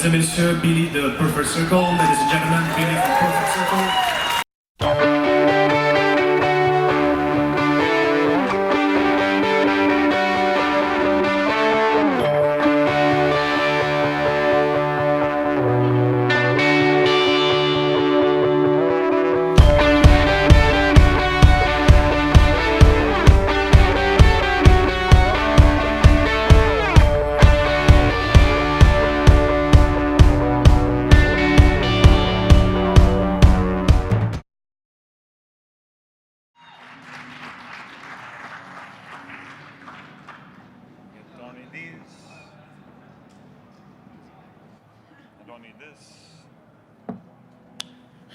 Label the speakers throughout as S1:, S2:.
S1: Mesdames et messieurs, Billy de Perfect Circle. Ladies and gentlemen, Billy from Perfect Circle.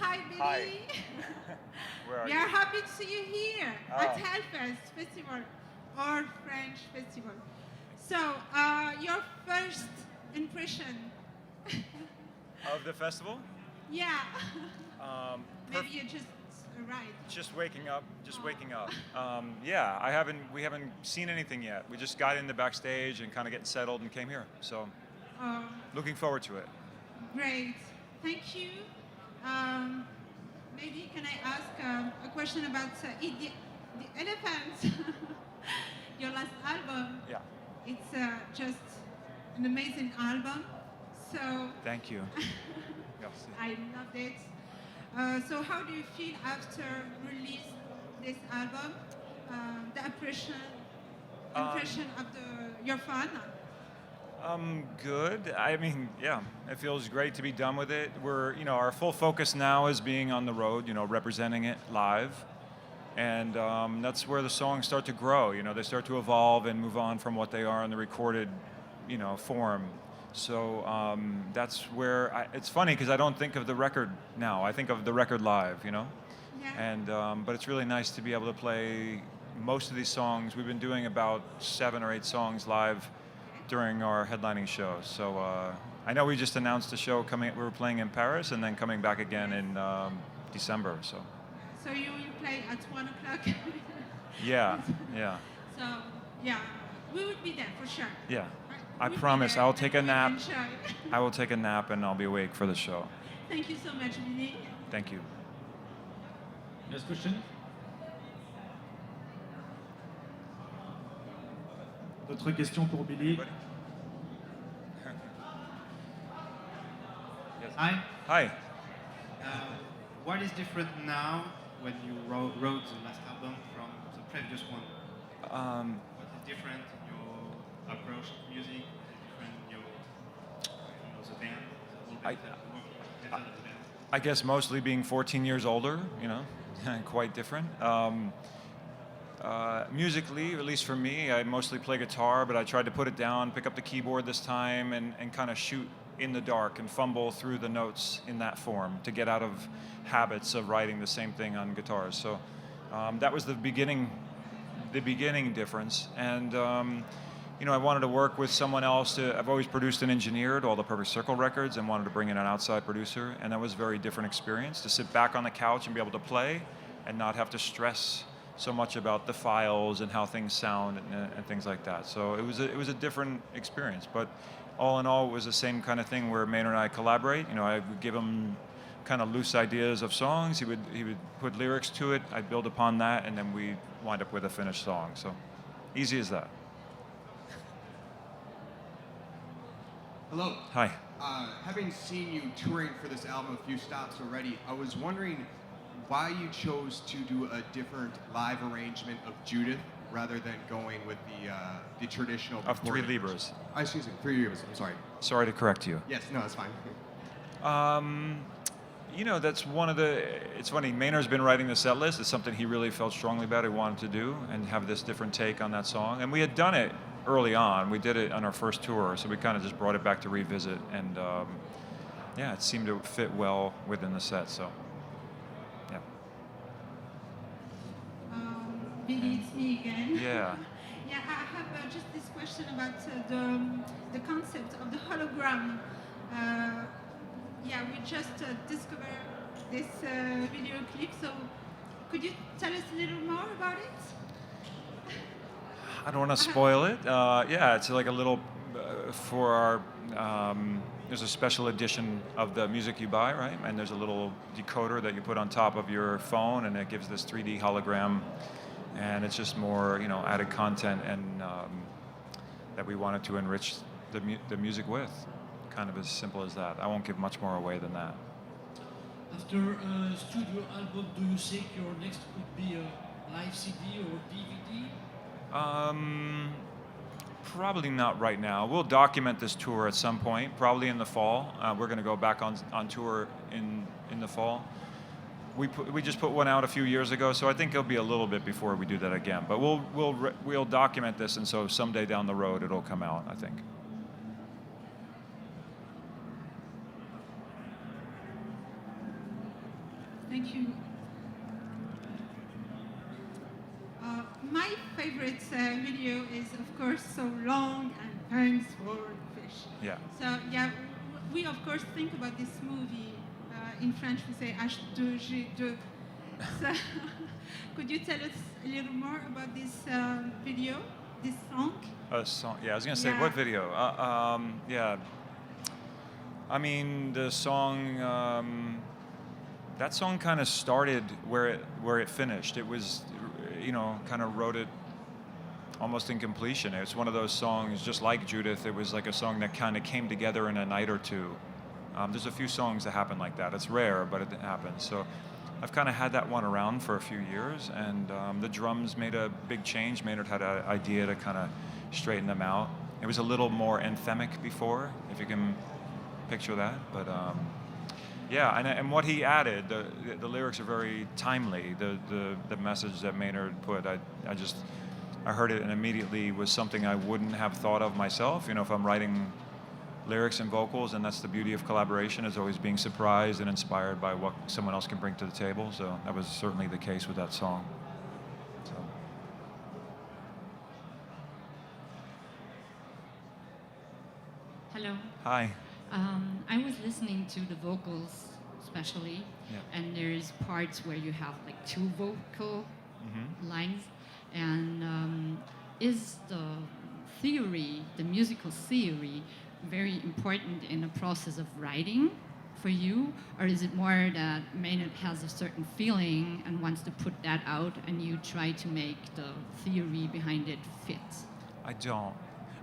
S2: Hi, Billy.
S3: Hi. Where are
S2: We
S3: you?
S2: are happy to see you here at Hellfest Festival, or French Festival. So, your first impression?
S3: Of the festival?
S2: Yeah. Maybe
S3: Perf-
S2: you just arrived.
S3: Just waking up. Yeah, we haven't seen anything yet. We just got in the backstage and kind of getting settled and came here. So, looking forward to it.
S2: Great. Thank you. Maybe can I ask a question about the Elephant? Your last album.
S3: Yeah.
S2: It's just an amazing album. So
S3: Thank you. Merci.
S2: I loved it. So how do you feel after release this album? The impression of your fan?
S3: Good. I mean, yeah, it feels great to be done with it. Our full focus now is being on the road, representing it live. And that's where the songs start to grow. They start to evolve and move on from what they are in the recorded, form. So that's where it's funny because I don't think of the record now. I think of the record live,
S2: Yeah.
S3: And but it's really nice to be able to play most of these songs. We've been doing about 7 or 8 songs live during our headlining shows. So I know we just announced a show coming. We were playing in Paris and then coming back again in December.
S2: So you play at 1 o'clock?
S3: Yeah.
S2: So yeah, we would be there for sure.
S3: Yeah.
S2: We
S3: I
S2: would be
S3: promise
S2: there
S3: I'll take a
S2: and
S3: nap.
S2: enjoy.
S3: I will take a nap and I'll be awake for the show.
S2: Thank you so much, Billy.
S3: Thank you.
S1: Next question. D'autres questions pour Billy?
S3: Yes.
S4: Hi.
S3: Hi.
S4: What is different now when you wrote the last album from the previous one? What is different in your approach to music? Different in your, the band? The whole band, the working method of the band?
S3: I guess mostly being 14 years older, quite different. Musically, at least for me, I mostly play guitar, but I tried to put it down, pick up the keyboard this time, and kind of shoot in the dark and fumble through the notes in that form to get out of habits of writing the same thing on guitars. So that was the beginning difference. And I wanted to work with someone else. I've always produced and engineered all the Perfect Circle records and wanted to bring in an outside producer, and that was a very different experience, to sit back on the couch and be able to play and not have to stress so much about the files and how things sound and things like that. So it was a different experience, but all in all, it was the same kind of thing where Maynard and I collaborate. I would give him kind of loose ideas of songs. He would put lyrics to it. I'd build upon that, and then we wind up with a finished song. So easy as that.
S5: Hello.
S3: Hi.
S5: Having seen you touring for this album a few stops already, I was wondering why you chose to do a different live arrangement of Judith rather than going with the traditional.
S3: Of 3
S5: recording.
S3: Libras.
S5: Excuse me, 3 Libras. I'm sorry.
S3: Sorry to correct you.
S5: Yes, no, that's fine.
S3: That's one of the. It's funny. Maynard's been writing the set list. It's something he really felt strongly about. He wanted to do and have this different take on that song. And we had done it early on. We did it on our first tour, so we kind of just brought it back to revisit. And it seemed to fit well within the set. So, yeah.
S2: Billy, it's me again.
S3: Yeah.
S2: Yeah, I have just this question about the concept of the hologram. We just discovered this video clip, so could you tell us a little more about it?
S3: I don't want to spoil it. It's like a little for our, there's a special edition of the music you buy, right? And there's a little decoder that you put on top of your phone, and it gives this 3D hologram, and it's just more, added content, and that we wanted to enrich the music with. Kind of as simple as that. I won't give much more away than that.
S6: After a studio album, do you think your next could be a live CD or DVD?
S3: Probably not right now. We'll document this tour at some point, probably in the fall. We're going to go back on tour in the fall. We just put one out a few years ago, so I think it'll be a little bit before we do that again. But we'll document this, and so someday down the road it'll come out, I think.
S2: Thank you. My favorite video is, of course, So Long and Thanks for the Fish.
S3: Yeah.
S2: So, yeah, we, of course, think about this movie. In French, we say H2G2. So, could you tell us a little more about this video, this song?
S3: Song? Yeah, I was going to say,
S2: Yeah.
S3: what video? Yeah. I mean, the song... that song kind of started where it finished. It was, kind of wrote it almost in completion. It's one of those songs, just like Judith, it was like a song that kind of came together in a night or two. There's a few songs that happen like that. It's rare, but it happens. So I've kind of had that one around for a few years, and the drums made a big change. Maynard had an idea to kind of straighten them out. It was a little more anthemic before, if you can picture that, but yeah, and what he added, the lyrics are very timely. The message that Maynard put, I heard it and immediately was something I wouldn't have thought of myself. If I'm writing lyrics and vocals, and that's the beauty of collaboration, is always being surprised and inspired by what someone else can bring to the table. So that was certainly the case with that song. So.
S7: Hello.
S3: Hi.
S7: I was listening to the vocals, especially,
S3: Yeah.
S7: and there's parts where you have like two vocal lines, and is the theory, the musical theory, very important in the process of writing for you, or is it more that Maynard has a certain feeling and wants to put that out, and you try to make the theory behind it fit?
S3: I don't.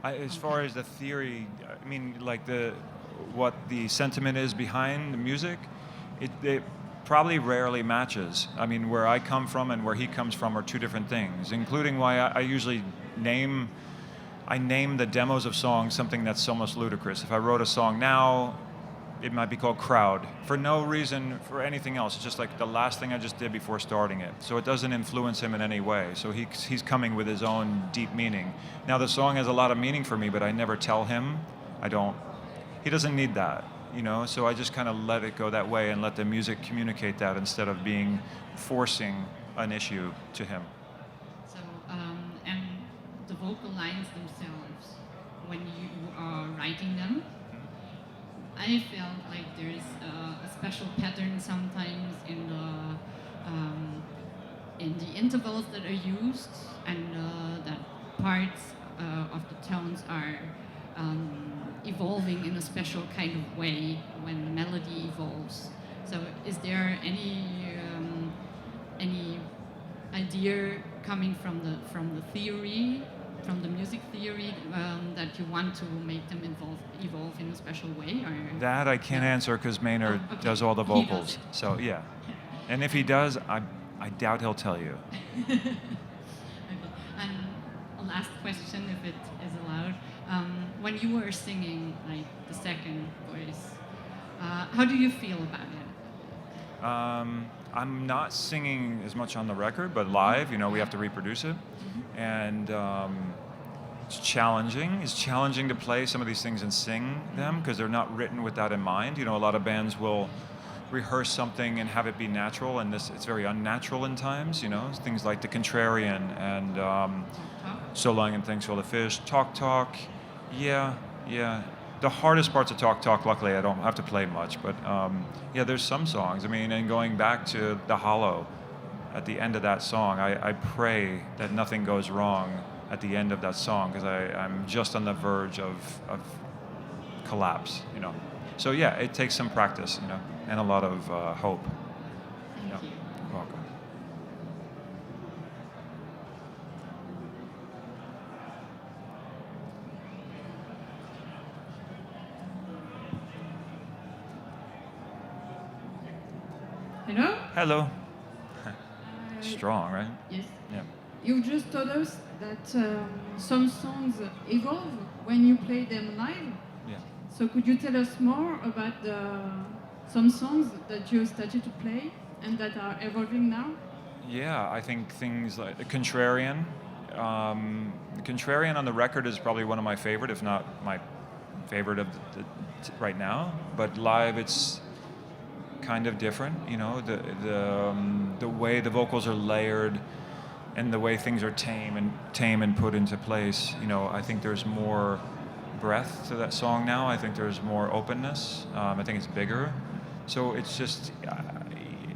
S3: As far as the theory, I mean, like what the sentiment is behind the music, it probably rarely matches. I mean, where I come from and where he comes from are two different things, including why I usually name the demos of songs something that's almost ludicrous. If I wrote a song now, it might be called Crowd, for no reason for anything else. It's just like the last thing I just did before starting it. So it doesn't influence him in any way. So he's coming with his own deep meaning. Now the song has a lot of meaning for me, but I never tell him. He doesn't need that, so I just kind of let it go that way and let the music communicate that instead of forcing an issue to him.
S7: So, and the vocal lines themselves, when you are writing them, I felt like there's a special pattern sometimes in the intervals that are used, and that parts of the tones are evolving in a special kind of way when the melody evolves. So, is there any idea coming from the theory, from the music theory, that you want to make them evolve in a special way? Or
S3: That I can't answer because Maynard
S7: okay.
S3: does all the
S7: He does
S3: vocals.
S7: it.
S3: So yeah, and if he does, I doubt he'll tell you.
S7: Okay. And a last question, if it is allowed. When you were singing, like the second voice, how do you feel about it?
S3: I'm not singing as much on the record, but live, we have to reproduce it. And it's challenging. It's challenging to play some of these things and sing them because they're not written with that in mind. A lot of bands will rehearse something and have it be natural, and it's very unnatural in times, things like The Contrarian and So Long and Thanks for the Fish. Talk. Yeah. The hardest parts of Talk, luckily I don't have to play much, but yeah, there's some songs. I mean, and going back to The Hollow, at the end of that song, I pray that nothing goes wrong at the end of that song because I'm just on the verge of collapse, you know. So yeah, it takes some practice, you know, and a lot of hope.
S7: Thank you.
S3: You're welcome.
S8: Hello?
S3: Hello. Strong, right?
S8: Yes.
S3: Yeah.
S8: You just told us that some songs evolve when you play them live.
S3: Yeah.
S8: So could you tell us more about some songs that you started to play and that are evolving now?
S3: Yeah, I think things like the Contrarian. Contrarian on the record is probably one of my favorite, if not my favorite of right now. But live, it's kind of different. You know, the way the vocals are layered and the way things are tame and put into place. You know, I think there's more breath to that song now. I think there's more openness. I think it's bigger. So it's just,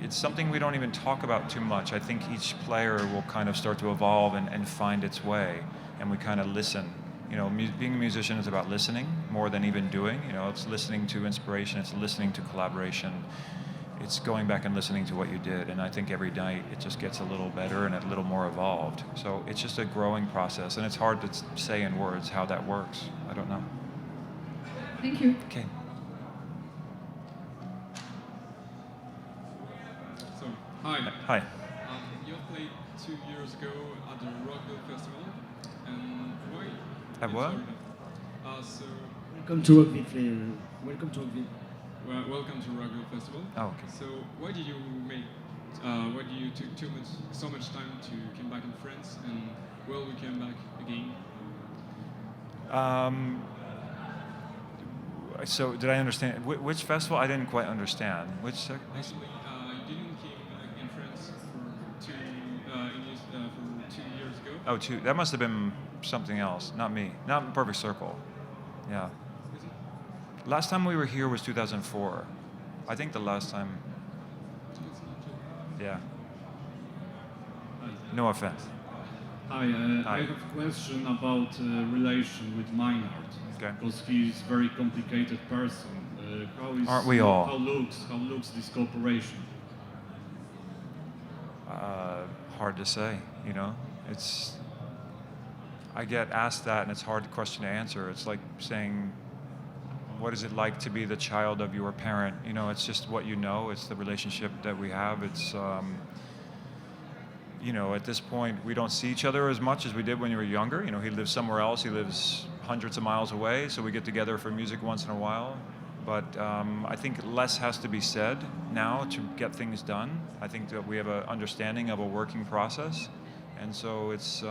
S3: it's something we don't even talk about too much. I think each player will kind of start to evolve and find its way, and we kind of listen. You know, being a musician is about listening more than even doing. You know, it's listening to inspiration, it's listening to collaboration, it's going back and listening to what you did. And I think every night it just gets a little better and a little more evolved. So it's just a growing process, and it's hard to say in words how that works. I don't know.
S8: Thank you.
S3: Okay.
S9: So, hi.
S3: Hi.
S9: You played 2 years ago at the Howerdel Festival, and why?
S3: At what?
S9: So,
S6: Welcome to Rockville. Welcome to Rockville.
S9: well, welcome to Howerdel Festival.
S3: Oh, okay.
S9: So, why did you took so much time to come back in France, and will we come back again?
S3: So did I understand? Which festival? I didn't quite understand. Which?
S9: Actually, you didn't come in France for 2 years ago.
S3: Oh, that must have been something else, not me. Not Perfect Circle. Yeah.
S9: Is it?
S3: Last time we were here was 2004. I think the last time. Yeah. No offense.
S10: Hi,
S3: Hi.
S10: I have a question about relation with Meinhardt.
S3: Okay.
S10: Because he's a very complicated person.
S3: Aren't we all?
S10: How looks this cooperation?
S3: Hard to say, you know. I get asked that, and it's a hard question to answer. It's like saying, what is it like to be the child of your parent? You know, it's just what you know. It's the relationship that we have. It's, you know, at this point, we don't see each other as much as we did when you were younger. You know, he lives somewhere else. He lives hundreds of miles away, so we get together for music once in a while. But I think less has to be said now to get things done. I think that we have an understanding of a working process, and so it's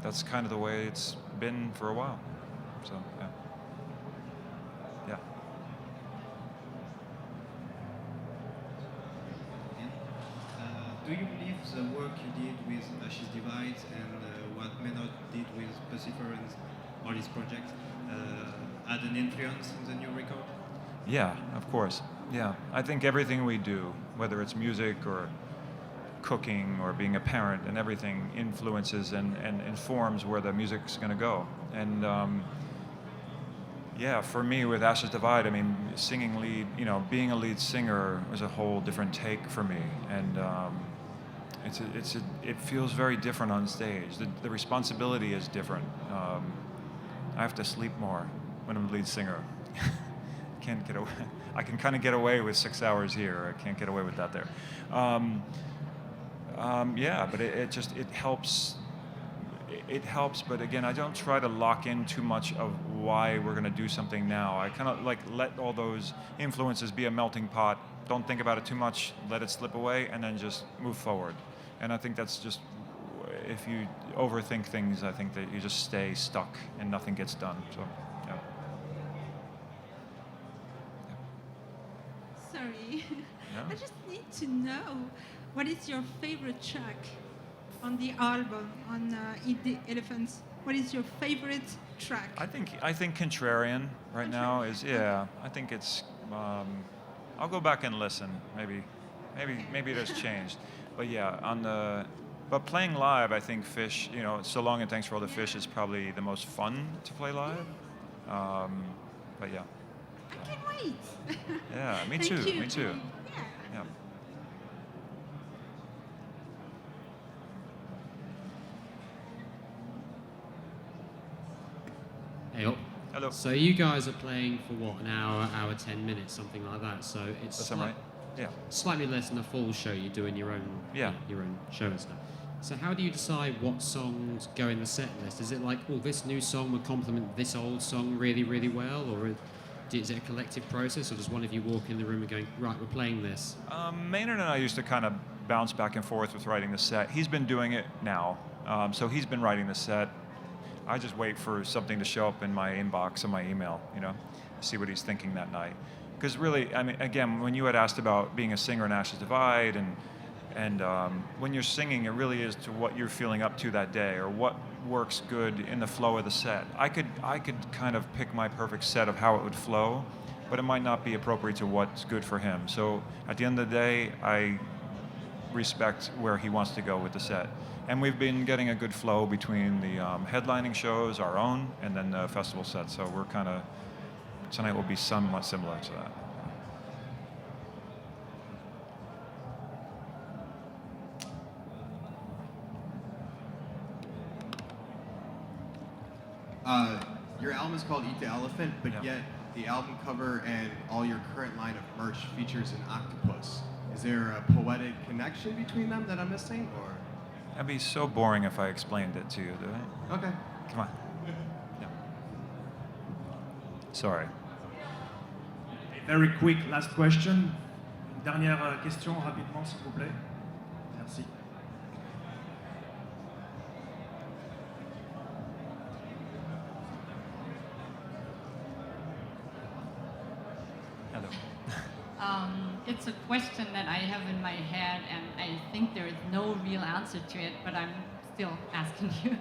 S3: that's kind of the way it's been for a while. So yeah. Yeah.
S4: Do you believe the work you did with Ashes Divide and what Menot did with Pacifer and all his projects had an influence in the new record?
S3: Yeah, of course. Yeah, I think everything we do, whether it's music or cooking or being a parent, and everything influences and informs where the music's going to go. And yeah, for me with Ashes Divide, I mean, singing lead, you know, being a lead singer is a whole different take for me, and it feels very different on stage. The responsibility is different. I have to sleep more when I'm lead singer. Can't get away. I can kind of get away with 6 hours here. I can't get away with that there. Yeah, but it helps. It helps, but again, I don't try to lock in too much of why we're going to do something now. I kind of like let all those influences be a melting pot. Don't think about it too much. Let it slip away, and then just move forward. And I think that's just, if you overthink things, I think that you just stay stuck and nothing gets done. So, yeah.
S2: Sorry,
S3: Yeah.
S2: I just need to know, what is your favorite track on the album, on Eat the Elephants? What is your favorite track?
S3: I think Contrarian right now is, yeah. I think it's. I'll go back and listen. Maybe it has changed. But yeah, on But playing live, I think Fish, So Long and Thanks for All the Fish is probably the most fun to play live. But yeah.
S2: I can't wait.
S3: Yeah, me
S2: Thank
S3: too.
S2: you.
S3: Me too.
S2: Yeah.
S3: Yeah.
S11: Hey up.
S3: Hello.
S11: So you guys are playing for what, an hour 10 minutes, something like that. So it's
S3: That's right. Yeah.
S11: slightly less than a full show. You're doing your own, your own show and stuff. So how do you decide what songs go in the set list? Is it like, oh, this new song would complement this old song really, really well, or is it a collective process, or does one of you walk in the room and go, right, we're playing this?
S3: Maynard and I used to kind of bounce back and forth with writing the set. He's been doing it now, so he's been writing the set. I just wait for something to show up in my inbox on my email, see what he's thinking that night. Because really, I mean, again, when you had asked about being a singer in Ashes Divide, and when you're singing, it really is to what you're feeling up to that day, or what works good in the flow of the set. I could kind of pick my perfect set of how it would flow, but it might not be appropriate to what's good for him. So at the end of the day, I respect where he wants to go with the set. And we've been getting a good flow between the headlining shows, our own, and then the festival set. So we're kind of, tonight will be somewhat similar to that.
S5: Your album is called Eat the Elephant, but yet the album cover and all your current line of merch features an octopus. Is there a poetic connection between them that I'm missing, or?
S3: That'd be so boring if I explained it to you, do I?
S5: Okay.
S3: Come on. Yeah. Sorry.
S1: A very quick last question. Une dernière question rapidement, s'il vous plaît. Merci.
S3: Hello.
S7: It's a question that I have in my head, and I think there is no real answer to it, but I'm still asking you.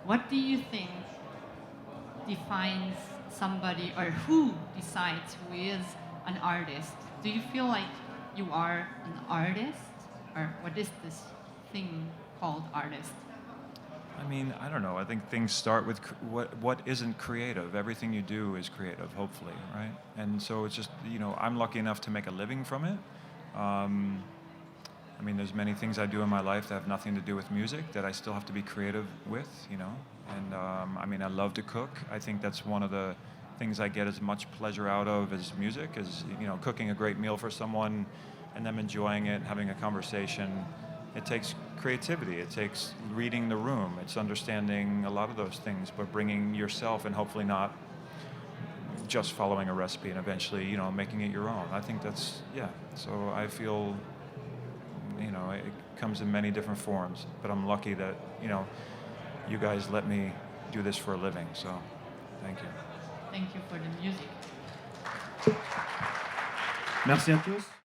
S7: What do you think defines somebody, or who decides who is an artist? Do you feel like you are an artist, or what is this thing called artist?
S3: I mean, I don't know. I think things start with what isn't creative. Everything you do is creative, hopefully, right? And so it's just, I'm lucky enough to make a living from it. I mean, there's many things I do in my life that have nothing to do with music that I still have to be creative with, And I mean, I love to cook. I think that's one of the things I get as much pleasure out of as music, is, cooking a great meal for someone and them enjoying it, having a conversation. It takes creativity, it takes reading the room, it's understanding a lot of those things, but bringing yourself and hopefully not just following a recipe and eventually, making it your own. I think that's, so I feel, it comes in many different forms, but I'm lucky that, you guys let me do this for a living, so thank you.
S7: Thank you for the music.
S1: Merci à tous.